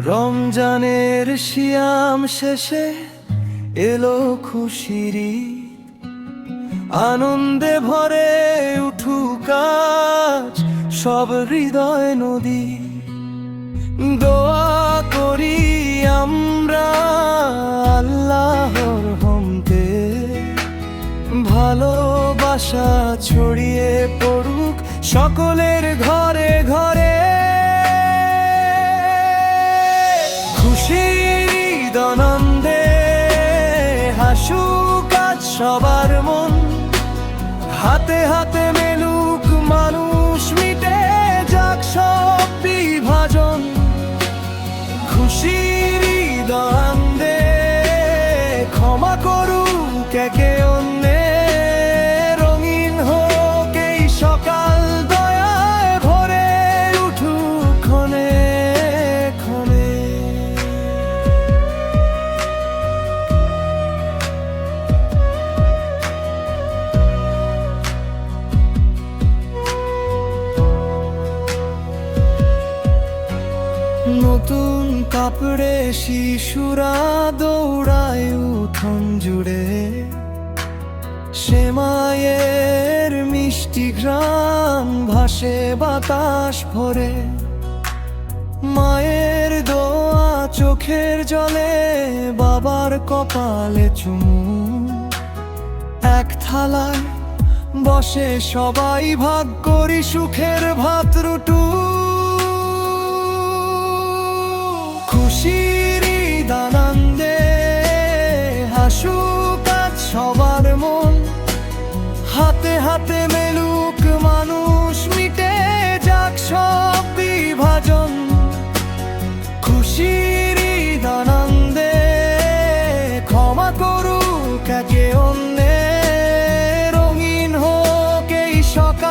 রমজানের সিয়াম শেষে এলো খুশির ঈদ। আনন্দে ভরে উঠুক আজ সব হৃদয় নদী। দোয়া করি আমরা আল্লাহর হমতে, ভালোবাসা ছড়িয়ে পড়ুক সকলের ঘরে ঘরে। খুশির ঈদ আনন্দে হাসুক আজ সবার মন, হাতে হাতে মেলুক মানুষ, মিটে যাক সব বিভাজন। খুশির ঈদ আনন্দে ক্ষমা করুক একে অন্যে, রঙিন হোক এই সকাল, দয়ায় ভরে উঠুক ক্ষণে ক্ষণে। নতুন কাপড়ে শিশুরা দৌড়ায় উঠোন জুড়ে, সেমাইয়ের মিষ্টি ঘ্রাণ ভাসে বাতাস ভরে। মায়ের দোয়া চোখের জলে, বাবার কপালে চুমু, এক থালায় বসে সবাই ভাগ করি সুখের ভাত রুটু। খুশির ঈদ আনন্দে হাসুক আজ সবার মন, হাতে হাতে মেলুক মানুষ, মিটে যাক সব বিভাজন। খুশির ঈদ আনন্দে ক্ষমা করুক একে অন্যে, রঙিন হোক এই সকাল।